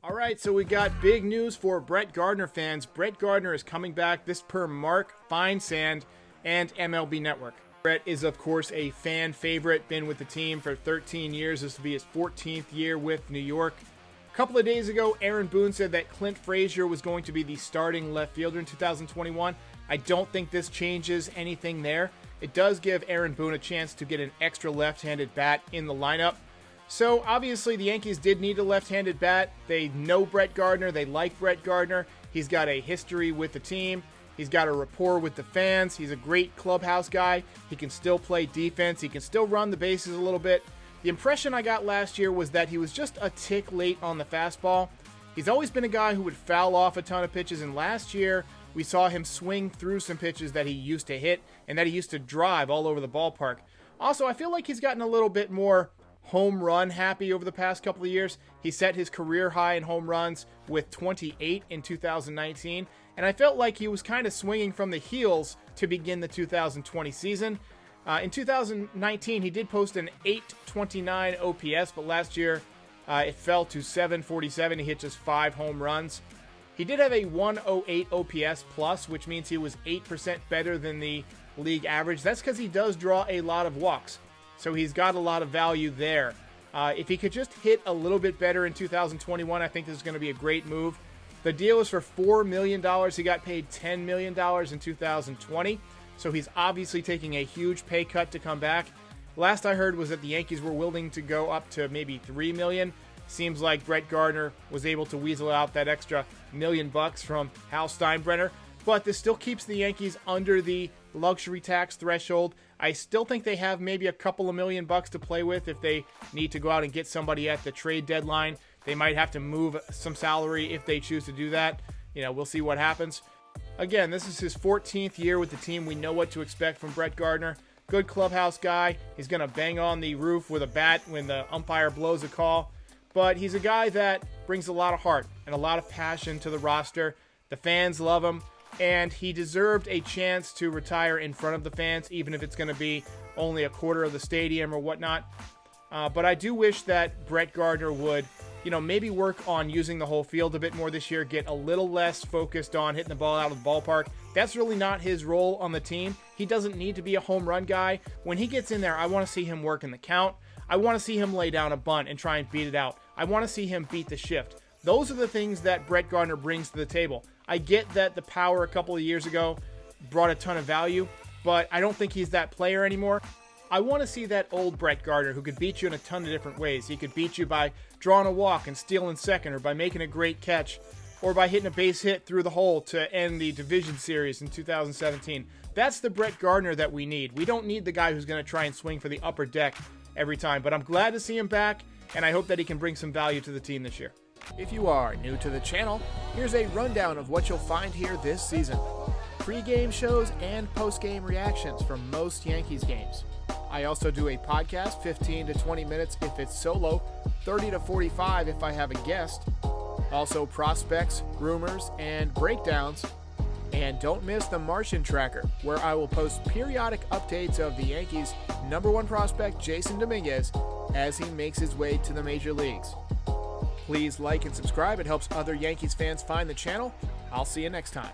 All right, so we got big news for Brett Gardner fans. Brett Gardner is coming back, this per Mark Feinsand and MLB Network. Brett is, of course, a fan favorite, been with the team for 13 years. This will be his 14th year with New York. A couple of days ago, Aaron Boone said that Clint Frazier was going to be the starting left fielder in 2021. I don't think this changes anything there. It does give Aaron Boone a chance to get an extra left-handed bat in the lineup. So obviously the Yankees did need a left-handed bat. They know Brett Gardner. They like Brett Gardner. He's got a history with the team. He's got a rapport with the fans. He's a great clubhouse guy. He can still play defense. He can still run the bases a little bit. The impression I got last year was that he was just a tick late on the fastball. He's always been a guy who would foul off a ton of pitches, and last year we saw him swing through some pitches that he used to hit and that he used to drive all over the ballpark. Also, I feel like he's gotten a little bit more home run happy over the past couple of years. He set his career high in home runs with 28 in 2019, and I felt like he was kind of swinging from the heels to begin the 2020 season. In 2019, he did post an 829 OPS, but last year it fell to 747. He hit just 5 home runs. He did have a 108 OPS plus, which means he was 8% better than the league average. That's because he does draw a lot of walks, so he's got a lot of value there. If he could just hit a little bit better in 2021, I think this is going to be a great move. The deal is for $4 million. He got paid $10 million in 2020, so he's obviously taking a huge pay cut to come back. Last I heard was that the Yankees were willing to go up to maybe $3 million. Seems like Brett Gardner was able to weasel out that extra $1 million from Hal Steinbrenner, but this still keeps the Yankees under the luxury tax threshold. I still think they have maybe a couple of $1 million to play with if they need to go out and get somebody at the trade deadline. They might have to move some salary if they choose to do that. We'll see what happens. Again, this is his 14th year with the team. We know what to expect from Brett Gardner. Good clubhouse guy. He's going to bang on the roof with a bat when the umpire blows a call. But he's a guy that brings a lot of heart and a lot of passion to the roster. The fans love him, and he deserved a chance to retire in front of the fans, even if it's going to be only a quarter of the stadium or whatnot. But I do wish that Brett Gardner would, maybe work on using the whole field a bit more this year, get a little less focused on hitting the ball out of the ballpark. That's really not his role on the team. He doesn't need to be a home run guy. When he gets in there, I want to see him work in the count. I want to see him lay down a bunt and try and beat it out. I want to see him beat the shift. Those are the things that Brett Gardner brings to the table. I get that the power a couple of years ago brought a ton of value, but I don't think he's that player anymore. I want to see that old Brett Gardner who could beat you in a ton of different ways. He could beat you by drawing a walk and stealing second, or by making a great catch, or by hitting a base hit through the hole to end the division series in 2017. That's the Brett Gardner that we need. We don't need the guy who's going to try and swing for the upper deck every time, but I'm glad to see him back, and I hope that he can bring some value to the team this year. If you are new to the channel, here's a rundown of what you'll find here this season. Pre-game shows and post-game reactions from most Yankees games. I also do a podcast, 15 to 20 minutes if it's solo, 30 to 45 if I have a guest. Also prospects, rumors, and breakdowns. And don't miss the Martian Tracker, where I will post periodic updates of the Yankees' #1 prospect, Jason Dominguez, as he makes his way to the major leagues. Please like and subscribe. It helps other Yankees fans find the channel. I'll see you next time.